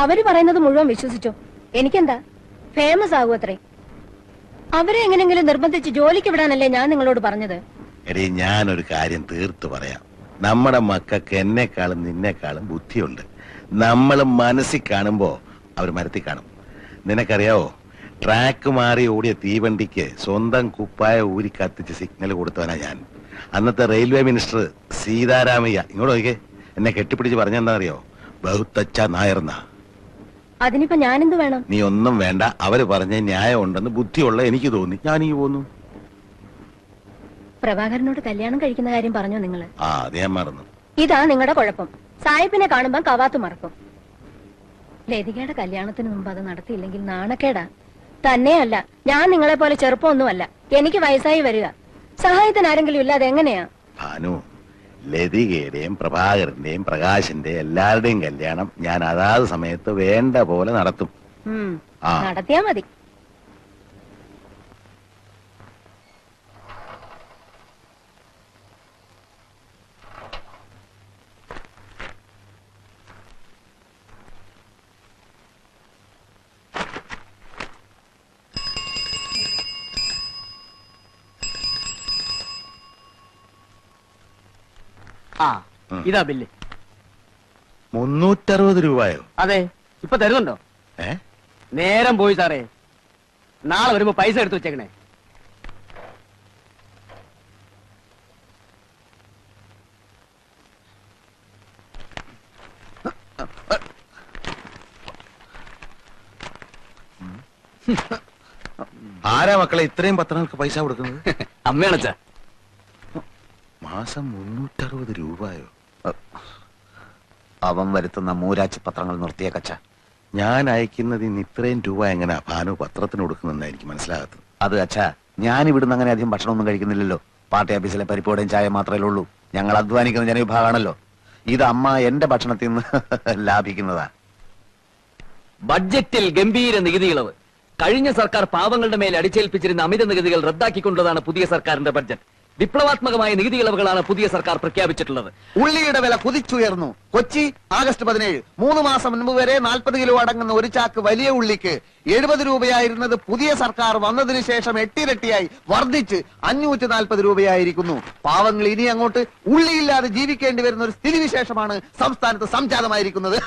അവര് പറയുന്നത് മുഴുവൻ വിശ്വസിച്ചോ? എനിക്കെന്താ, ഫേമസ് ആകും അത്രേ. അവരെ എങ്ങനെങ്കിലും നിർബന്ധിച്ച് ജോലിക്ക് വിടാനല്ലേ ഞാൻ നിങ്ങളോട് പറഞ്ഞത്. എടീ, ഞാനൊരു കാര്യം തീർത്തു പറയാം. നമ്മുടെ മക്കൾക്ക് എന്നെക്കാളും നിന്നെക്കാളും ബുദ്ധിയുണ്ട്. നമ്മൾ മനസ്സിൽ കാണുമ്പോ അവർ മരത്തിൽ കാണും. നിനക്കറിയാവോ, ട്രാക്ക് മാറി ഓടിയ തീവണ്ടിക്ക് സ്വന്തം കുപ്പായ ഊരി കത്തിച്ച് സിഗ്നൽ കൊടുത്തവനാ ഞാൻ. അന്നത്തെ റെയിൽവേ മിനിസ്റ്റർ സീതാരാമയ്യ ഇങ്ങോട്ട് നോക്കിയേ, എന്നെ കെട്ടിപ്പിടിച്ച് പറഞ്ഞെന്താണെന്നറിയോ? ബഹുത്തച്ച നായർന്ന. അതിനിപ്പോ ഞാനെന്ത് വേണം? നീ ഒന്നും വേണ്ട. അവര് പറഞ്ഞ ന്യായം ഉണ്ടെന്ന് ബുദ്ധിയുള്ള എനിക്ക് തോന്നി, ഞാൻ ഈ പോന്നു. പ്രഭാകരനോട് കല്യാണം കഴിക്കുന്ന കാര്യം പറഞ്ഞോ നിങ്ങള്? അത് ഞാൻ മറന്നു. ഇതാ നിങ്ങളുടെ കുഴപ്പം. സായിപ്പിനെ കാണുമ്പോ കവാത്ത് മറക്കും. ലതികയുടെ കല്യാണത്തിന് മുമ്പ് അത് നടത്തിയില്ലെങ്കിൽ നാണക്കേടാ. തന്നെയല്ല, ഞാൻ നിങ്ങളെ പോലെ ചെറുപ്പമൊന്നുമല്ല. എനിക്ക് വയസ്സായി വരിക. സഹായത്തിന് ആരെങ്കിലും ഇല്ലാതെ എങ്ങനെയാ? ഭാനു, ലതികയുടെയും പ്രഭാകരന്റെയും പ്രകാശിന്റെയും എല്ലാവരുടെയും കല്യാണം ഞാൻ അതാത് സമയത്ത് വേണ്ട പോലെ നടത്തും. നടത്തിയാ മതി. ഇതാ ബില്ല്. 360 രൂപയോ? അതെ, ഇപ്പൊ തരുന്നുണ്ടോ? നേരം പോയി സാറേ. നാളെ വരുമ്പോ പൈസ എടുത്തു വെച്ചേക്കണേ. ആരാ മക്കളെ ഇത്രയും പത്രങ്ങൾക്ക് പൈസ കൊടുക്കുന്നത്? അമ്മയാണച്ചാ. മാസം 360 രൂപയോ? അവൻ വരുത്തുന്ന മൂരാച്ചി പത്രങ്ങൾ നിർത്തിയ കച്ച. ഞാൻ അയക്കുന്നത് ഇന്ന് ഇത്രയും രൂപ എങ്ങനെയാ ഭാനു പത്രത്തിന് കൊടുക്കുന്നെന്ന് എനിക്ക് മനസ്സിലാകത്തത്. അത് അച്ഛാ, ഞാൻ ഇവിടുന്ന് അങ്ങനെ അധികം ഭക്ഷണമൊന്നും കഴിക്കുന്നില്ലല്ലോ. പാർട്ടി ഓഫീസിലെ പരിപ്പോടെയും ചായ മാത്രമേ ഉള്ളൂ. ഞങ്ങൾ അധ്വാനിക്കുന്ന ജനവിഭാഗമാണല്ലോ. ഇത് അമ്മ എന്റെ ഭക്ഷണത്തിൽ നിന്ന് ലാഭിക്കുന്നതാ. ബഡ്ജറ്റിൽ ഗംഭീര നികുതി ഇളവ്. കഴിഞ്ഞ സർക്കാർ പാവങ്ങളുടെ മേൽ അടിച്ചേൽപ്പിച്ചിരുന്ന അമിത നികുതികൾ റദ്ദാക്കിക്കൊണ്ടതാണ് പുതിയ സർക്കാരിന്റെ ബഡ്ജറ്റ്. വിപ്ലവാത്മകമായ നികുതി ഇളവുകളാണ് പുതിയ സർക്കാർ പ്രഖ്യാപിച്ചിട്ടുള്ളത്. ഉള്ളിയുടെ വില കുതിച്ചുയർന്നു. കൊച്ചി ആഗസ്റ്റ് 17. 3 മാസം മുൻപ് വരെ 40 കിലോ അടങ്ങുന്ന ഒരു ചാക്ക് വലിയ ഉള്ളിക്ക് 70 രൂപയായിരുന്നത് പുതിയ സർക്കാർ വന്നതിന് ശേഷം 8 ഇരട്ടിയായി വർദ്ധിച്ച് 540 രൂപയായിരിക്കുന്നു. പാവങ്ങൾ ഇനി അങ്ങോട്ട് ഉള്ളിയില്ലാതെ ജീവിക്കേണ്ടി വരുന്ന ഒരു സ്ഥിതിവിശേഷമാണ് സംസ്ഥാനത്ത് സംജാതമായിരിക്കുന്നത്.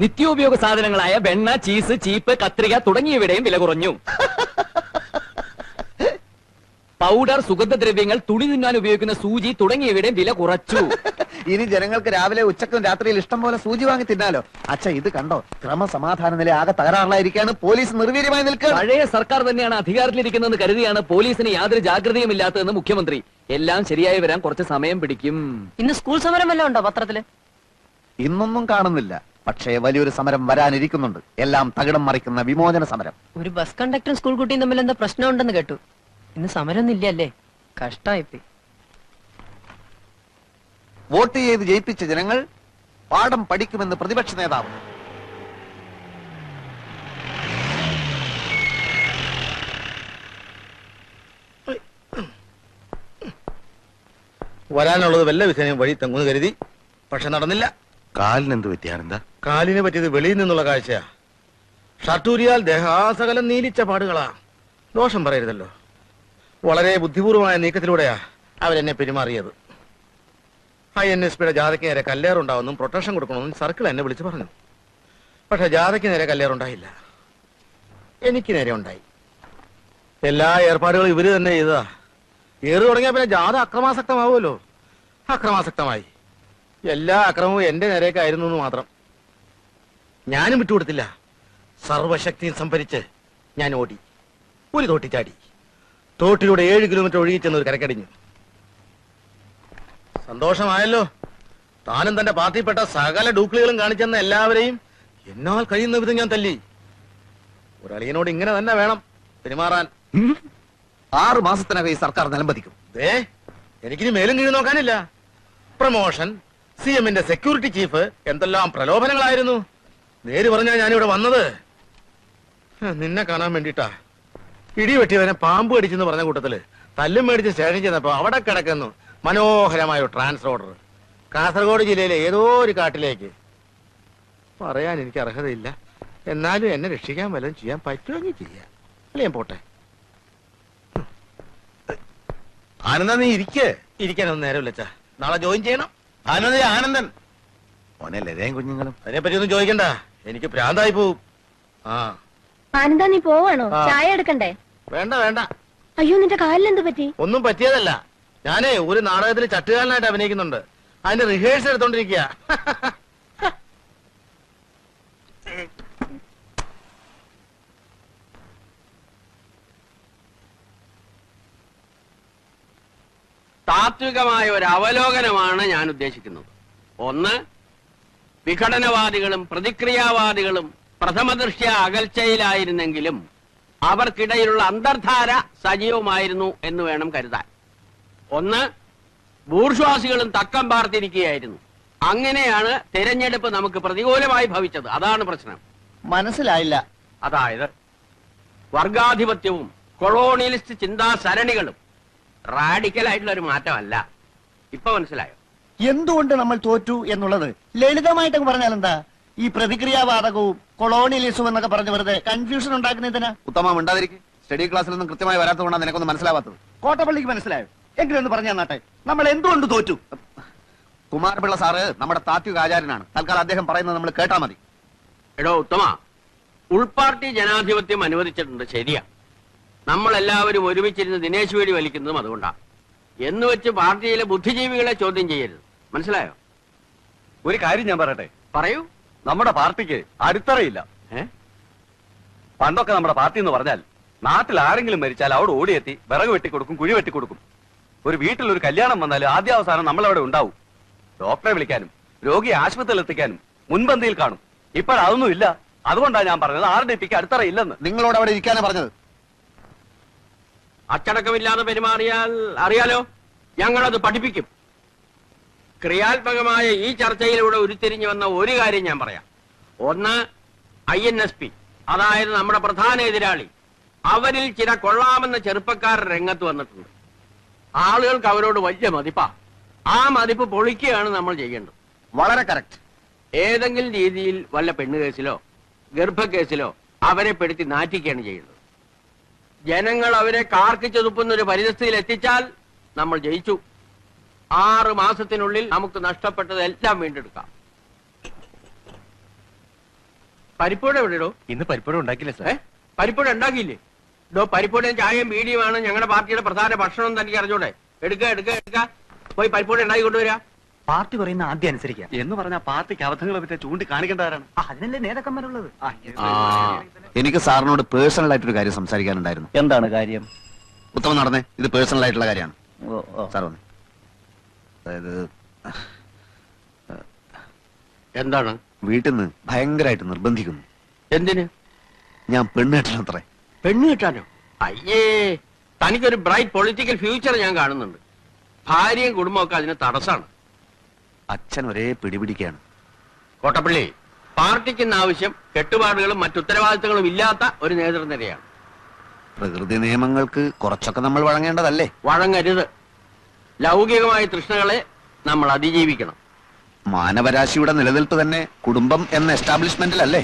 നിത്യോപയോഗ സാധനങ്ങളായ വെണ്ണ, ചീസ്, ചീപ്പ്, കത്രിക തുടങ്ങിയവയുടെയും വില കുറഞ്ഞു. പൗഡർ, സുഗന്ധദ്രവ്യങ്ങൾ, തുണി തിന്നാൻ ഉപയോഗിക്കുന്ന സൂചി തുടങ്ങിയവയുടെയും വില കുറച്ചു. ഇനി ജനങ്ങൾക്ക് രാവിലെ ഉച്ചക്കും രാത്രിയിൽ ഇഷ്ടം പോലെ സൂചി വാങ്ങി തിന്നാലോ. അച്ഛ, ഇത് കണ്ടോ? ക്രമസമാധാന നില ആകെ തകരാറിലായിരിക്കാണ്. പോലീസ് നിർവീര്യമായി നിൽക്കുക. പഴയ സർക്കാർ തന്നെയാണ് അധികാരത്തിലിരിക്കുന്നതെന്ന് കരുതിയാണ് പോലീസിന് യാതൊരു ജാഗ്രതയും ഇല്ലാത്തതെന്ന് മുഖ്യമന്ത്രി. എല്ലാം ശരിയായി വരാൻ കുറച്ച് സമയം പിടിക്കും. ഇന്ന് സ്കൂൾ സമരം വല്ലതും ഉണ്ടോ പത്രത്തില്? ഇന്നൊന്നും കാണുന്നില്ല. പക്ഷേ വലിയൊരു സമരം വരാനിരിക്കുന്നുണ്ട്. എല്ലാം തകിടം മറിക്കുന്ന വിമോചന സമരം. ഒരു ബസ് കണ്ടക്ടറും സ്കൂൾ കുട്ടിയും തമ്മിൽ എന്താ പ്രശ്നമുണ്ടെന്ന് കേട്ടു. ഇന്ന് സമരമൊന്നും ഇല്ലല്ലേ? കഷ്ടായിപ്പോയി. വോട്ട് ചെയ്ത് ജയിപ്പിച്ച ജനങ്ങൾ പാഠം പഠിക്കുമെന്ന് പ്രതിപക്ഷ നേതാവ്. വരാനുള്ളത് വല്ല വിധേനയും വഴി തങ്ങുന്നു കരുതി പക്ഷെ നടന്നില്ല. കാലിന് എന്ത് പറ്റിയാണെന്താ? കാലിന് പറ്റിയത് വെളിയിൽ നിന്നുള്ള കാഴ്ചയാ. ഷർട്ടൂരിയാൽ ദേഹാസകലം നീലിച്ച പാടുകളാ. ദോഷം പറയരുതല്ലോ. വളരെ ബുദ്ധിപൂർവമായ നീക്കത്തിലൂടെയാ അവരെന്നെ പെരുമാറിയത്. INSPയുടെ ജാഥയ്ക്ക് നേരെ കല്ലേറുണ്ടാവുന്നും പ്രൊട്ടക്ഷൻ കൊടുക്കണമെന്നും സർക്കിൾ എന്നെ വിളിച്ചു പറഞ്ഞു. പക്ഷെ ജാഥയ്ക്ക് നേരെ കല്ലേറുണ്ടായില്ല, എനിക്ക് നേരെ ഉണ്ടായി. എല്ലാ ഏർപ്പാടുകളും ഇവര് തന്നെ ചെയ്തതാ. ഏറ് തുടങ്ങിയാൽ പിന്നെ ജാഥ അക്രമാസക്തമാവുമല്ലോ. അക്രമാസക്തമായി. എല്ലാ അക്രമവും എന്റെ നേരേക്കായിരുന്നു എന്ന് മാത്രം. ഞാനും വിട്ടുകൊടുത്തില്ല. സർവശക്തിയും സംഭരിച്ച് ഞാൻ ഓടി. ഒരു തോട്ടി ചാടി. തോട്ടിലൂടെ 7 കിലോമീറ്റർ ഒഴുകിച്ചെന്ന് ഒരു കരക്കടിഞ്ഞു. സന്തോഷമായല്ലോ. താനും തന്റെ പാർട്ടിയിൽപ്പെട്ട സകല ഡൂക്ലികളും കാണിച്ചെന്ന എല്ലാവരെയും എന്നാൽ കഴിയുന്ന വിധം ഞാൻ തല്ലി. ഒരളിയനോട് ഇങ്ങനെ തന്നെ വേണം പെരുമാറാൻ. 6 മാസത്തിനകം ഈ സർക്കാർ നിലംപതിക്കും. എനിക്കിനി മേലും കീഴ് നോക്കാനില്ല. പ്രമോഷൻ, CMന്റെ സെക്യൂരിറ്റി ചീഫ്, എന്തെല്ലാം പ്രലോഭനങ്ങളായിരുന്നു. നേര് പറഞ്ഞാൽ ഞാനിവിടെ വന്നത് നിന്നെ കാണാൻ വേണ്ടിട്ടാ. ഇടിവെട്ടിയവനെ പാമ്പ് കടിച്ചെന്ന് പറഞ്ഞ കൂട്ടത്തില് തല്ലും മേടിച്ച് സ്റ്റേഷൻ ചെന്നപ്പോ അവിടെ കിടക്കുന്നു മനോഹരമായ ഒരു ട്രാൻസ്ഫർ ഓർഡർ. കാസർഗോഡ് ജില്ലയിലെ ഏതോ ഒരു കാട്ടിലേക്ക്. പറയാൻ എനിക്ക് അർഹതയില്ല. എന്നാലും എന്നെ രക്ഷിക്കാൻ വല്ലതും ചെയ്യാൻ പറ്റുമെങ്കിൽ ചെയ്യാം. അല്ലേ ഞാൻ പോട്ടെ. ആനന്ദ, നീ ഇരിക്കാനൊന്നും നേരമില്ല അച്ഛാ. നാളെ ജോയിൻ ചെയ്യണം. ആനന്ദൻ മോനെ ലതയും കുഞ്ഞുങ്ങളും. അതിനെപ്പറ്റി ഒന്നും ചോദിക്കണ്ട, എനിക്ക് ഭ്രാന്തായി പോവും. ആനന്ദ, നീ പോവാണോ? ചായ എടുക്കണ്ടേ? വേണ്ട വേണ്ട. അയ്യോ, നിന്റെ കാലിലെന്ത് പറ്റി? ഒന്നും പറ്റിയതല്ല. ഞാനേ ഒരു നാടകത്തിൽ ചട്ടുകാരനായിട്ട് അഭിനയിക്കുന്നുണ്ട്. അതിന്റെ റിഹേഴ്സൽ എടുത്തോണ്ടിരിക്കുക. താത്വികമായ ഒരു അവലോകനമാണ് ഞാൻ ഉദ്ദേശിക്കുന്നത്. ഒന്ന്, വിഘടനവാദികളും പ്രതിക്രിയാവാദികളും പ്രഥമദൃഷ്ട്യാ അകൽച്ചയിലായിരുന്നെങ്കിലും അവർക്കിടയിലുള്ള അന്തർധാര സജീവമായിരുന്നു എന്ന് വേണം കരുതാൻ. ഒന്ന്, ബൂർഷ്വാസികളും തക്കം പാർത്തിരിക്കുകയായിരുന്നു. അങ്ങനെയാണ് തെരഞ്ഞെടുപ്പ് നമുക്ക് പ്രതികൂലമായി ഭവിച്ചത്. അതാണ് പ്രശ്നം. മനസ്സിലായില്ല. അതായത് വർഗാധിപത്യവും കൊളോണിയലിസ്റ്റ് ചിന്താ സരണികളും റാഡിക്കലായിട്ടുള്ള ഒരു മാറ്റമല്ല. ഇപ്പൊ മനസ്സിലായോ എന്തുകൊണ്ട് നമ്മൾ തോറ്റു എന്നുള്ളത്? ലളിതമായിട്ട് പറഞ്ഞാൽ എന്താ? ഈ പ്രതിക്രിയാവാദകവും കൊളോണിയലിസവും എന്നൊക്കെ പറഞ്ഞ് വെറുതെ കൺഫ്യൂഷൻ ഉണ്ടാക്കുന്നതിനാ. ഉത്തമ ഉണ്ടാതിരിക്കും. സ്റ്റഡി ക്ലാസ്സിലൊന്നും കൃത്യമായി വരാത്തതുകൊണ്ടാണ് നിനക്കൊന്നും മനസ്സിലാവാത്തത്. കോട്ടപ്പള്ളിക്ക് മനസ്സിലായോ? എങ്കിലും ഒന്ന് പറഞ്ഞു തന്നാട്ടെ, നമ്മൾ എന്തുകൊണ്ട് തോറ്റു? കുമാരപിള്ള സാറ് നമ്മുടെ താത്വിക ആചാര്യനാണ്. തൽക്കാലം അദ്ദേഹം പറയുന്നത് നമ്മൾ കേട്ടാ മതി. എടോ ഉത്തമ, ഉൾപാർട്ടി ജനാധിപത്യം അനുവദിച്ചിട്ടുണ്ട്, ശരിയാ. നമ്മളെല്ലാവരും ഒരുമിച്ചിരുന്ന് ദിനേശ് വേടി വലിക്കുന്നതും അതുകൊണ്ടാണ്. എന്ന് വെച്ച് പാർട്ടിയിലെ ബുദ്ധിജീവികളെ ചോദ്യം ചെയ്യരുത്. മനസ്സിലായോ? ഒരു കാര്യം ഞാൻ പറയട്ടെ. പറയൂ. നമ്മുടെ പാർട്ടിക്ക് അടിത്തറയില്ല. പണ്ടൊക്കെ നമ്മുടെ പാർട്ടി എന്ന് പറഞ്ഞാൽ നാട്ടിൽ ആരെങ്കിലും മരിച്ചാൽ അവിടെ ഓടിയെത്തി വിറക് വെട്ടിക്കൊടുക്കും, കുഴി വെട്ടിക്കൊടുക്കും. ഒരു വീട്ടിൽ ഒരു കല്യാണം വന്നാൽ ആദ്യാവസാനം നമ്മളവിടെ ഉണ്ടാവും. ഡോക്ടറെ വിളിക്കാനും രോഗിയെ ആശുപത്രിയിൽ എത്തിക്കാനും മുൻപന്തിയിൽ കാണും. ഇപ്പോഴതൊന്നും ഇല്ല. അതുകൊണ്ടാണ് ഞാൻ പറഞ്ഞത് RDPക്ക് അടിത്തറയില്ലെന്ന്. നിങ്ങളോട് അവിടെ ഇരിക്കാനാ പറഞ്ഞത്. അച്ചടക്കമില്ലാതെ പെരുമാറിയാൽ അറിയാലോ, ഞങ്ങളത് പഠിപ്പിക്കും. ക്രിയാത്മകമായ ഈ ചർച്ചയിലൂടെ ഉരുത്തിരിഞ്ഞു വന്ന ഒരു കാര്യം ഞാൻ പറയാം. ഒന്ന്, INSP, അതായത് നമ്മുടെ പ്രധാന എതിരാളി. അവരിൽ ചില കൊള്ളാമെന്ന ചെറുപ്പക്കാർ രംഗത്ത് വന്നിട്ടുണ്ട്. ആളുകൾക്ക് അവരോട് വലിയ മതിപ്പാ. ആ മതിപ്പ് പൊളിക്കുകയാണ് നമ്മൾ ചെയ്യേണ്ടത്. വളരെ കറക്റ്റ്. ഏതെങ്കിലും രീതിയിൽ വല്ല പെണ്ണുകേസിലോ ഗർഭക്കേസിലോ അവരെ പെടുത്തി നാറ്റിക്കുകയാണ് ചെയ്യുന്നത്. ജനങ്ങൾ അവരെ കാർക്കിച്ചു തുപ്പുന്നൊരു പരിതസ്ഥിതിയിൽ എത്തിച്ചാൽ നമ്മൾ ജയിച്ചു. 6 മാസത്തിനുള്ളിൽ നമുക്ക് നഷ്ടപ്പെട്ടത് എല്ലാം വീണ്ടെടുക്കാം. പരിപ്പൂട എവിടെയോ? ഇന്ന് പരിപ്പൂട ഉണ്ടാക്കില്ല സാർ. പരിപ്പൂട ഉണ്ടാക്കിയില്ലേ? പരിപ്പൂടയും ചായയും ബീഡിയുമാണ് ഞങ്ങളുടെ പാർട്ടിയുടെ പ്രധാന ഭക്ഷണം. തനിക്ക് അറിഞ്ഞൂടെ? എടുക്ക പോയി പരിപ്പൂട ഉണ്ടാക്കി കൊണ്ടുവരാ. പാർട്ടി പറയുന്ന ആദ്യം അനുസരിക്കാം എന്ന് പറഞ്ഞാൽ പാർട്ടിക്ക് അബദ്ധങ്ങളെ പറ്റി ചൂണ്ടിക്കാണിക്കേണ്ടവരാണ്. അതിനല്ലേ നേതാക്കന്മാരുള്ളത്. എനിക്ക് സാറിനോട് പേഴ്സണൽ ആയിട്ടൊരു കാര്യം സംസാരിക്കാനുണ്ടായിരുന്നു. എന്താണ് കാര്യം? ഉത്തമം നടന്നേ, ഇത് പേഴ്സണൽ ആയിട്ടുള്ള കാര്യമാണ്. സാർ വന്നേ. അതായത് എന്താണ്? വീട്ടിൽ നിന്ന് ഭയങ്കരമായിട്ട് നിർബന്ധിക്കുന്നു. എന്തിന്? ഞാൻ പെണ്ണ് കെട്ടണത്രേ. പെണ്ണ് കിട്ടാനോ? അയ്യേ, തനിക്കൊരു ബ്രൈറ്റ് പൊളിറ്റിക്കൽ ഫ്യൂച്ചർ ഞാൻ കാണുന്നുണ്ട്. ഭാര്യയും കുടുംബമൊക്കെ അതിന് തടസ്സാണ്. അച്ഛൻ ഒരേ പിടിപിടിക്കാണ്. കോട്ടപ്പള്ളി, പാർട്ടിക്കുന്ന ആവശ്യം കെട്ടുപാടുകളും മറ്റുത്തരവാദിത്തങ്ങളും ഇല്ലാത്ത ഒരു നേതൃനിരയാണ്. പ്രകൃതി നിയമങ്ങൾക്ക് കുറച്ചൊക്കെ നമ്മൾ വഴങ്ങേണ്ടതല്ലേ? വഴങ്ങരുത്. ലൗകികമായ തൃഷ്ണകളെ നമ്മൾ അതിജീവിക്കണം. മാനവരാശിയുടെ നിലനിൽപ്പ് തന്നെ കുടുംബം എന്ന എസ്റ്റാബ്ലിഷ്മെന്റിലല്ലേ?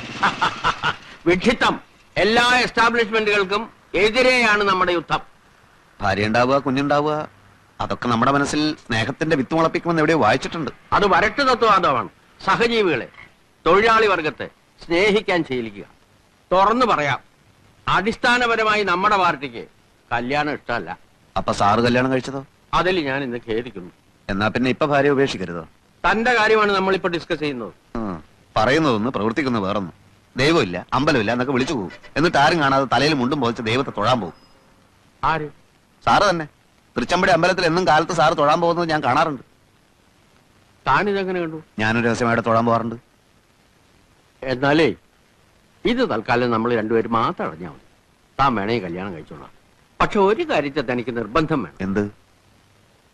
വിഡ്ഢിത്തം. എല്ലാ എസ്റ്റാബ്ലിഷ്മെന്റുകൾക്കും എതിരെയാണ് നമ്മുടെ യുദ്ധം. ഭാര്യ ഉണ്ടാവുക, കുഞ്ഞുണ്ടാവുക, അതൊക്കെ നമ്മുടെ മനസ്സിൽ സ്നേഹത്തിന്റെ വിത്ത് മുളപ്പിക്കുമെന്ന് എവിടെയോ വായിച്ചിട്ടുണ്ട്. അത് വരട്ട് തത്വവാദമാണ്. സഹജീവികളെ, തൊഴിലാളി വർഗത്തെ സ്നേഹിക്കാൻ ശീലിക്കുക. തുറന്നു പറയാം, അടിസ്ഥാനപരമായി നമ്മുടെ പാർട്ടിക്ക് കല്യാണം ഇഷ്ടമല്ല. അപ്പൊ സാറ് കല്യാണം കഴിച്ചതോ? അതിൽ ഞാൻ ഇന്ന് ഖേദിക്കുന്നു. എന്നാ പിന്നെ ഇപ്പൊ ഭാര്യ ഉപേക്ഷിക്കരുതോ? തന്റെ കാര്യമാണ് നമ്മളിപ്പോ ഡിസ്കസ് ചെയ്യുന്നത്. പറയുന്നതൊന്ന് പ്രവർത്തിക്കുന്നത് വേറൊന്നും. ദൈവമില്ല, അമ്പലമില്ല എന്നൊക്കെ വിളിച്ചു പോകും. എന്നിട്ട് ആരും കാണാതെ തലയിൽ മുണ്ടും പോയിച്ച് ദൈവത്തെ തൊഴാൻ പോകും. ആര്? സാറ് തന്നെ. തൃച്ചമ്പടി അമ്പലത്തിൽ എന്നും കാലത്ത് സാറ് തൊഴാൻ പോകുന്നത് ഞാൻ കാണാറുണ്ട്. താനിതെങ്ങനെ കണ്ടു? ഞാനൊരു രഹസ്യമായിട്ട് തൊഴാൻ പോകാറുണ്ട്. എന്നാലേ ഇത് തൽക്കാലം നമ്മൾ രണ്ടുപേരും മാത്രം അറിഞ്ഞാൽ മതി. താൻ വേണേ കല്യാണം കഴിച്ചോളാം. പക്ഷെ ഒരു കാര്യത്തെ തനിക്ക് നിർബന്ധം വേണം. എന്ത്?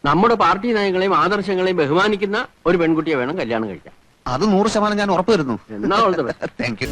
നമ്മുടെ പാർട്ടി നയങ്ങളെയും ആദർശങ്ങളെയും ബഹുമാനിക്കുന്ന ഒരു പെൺകുട്ടിയെ വേണം കല്യാണം കഴിക്കാൻ. അത് 100% ഞാൻ ഉറപ്പുവരുന്നു. എന്നാ താങ്ക് യു.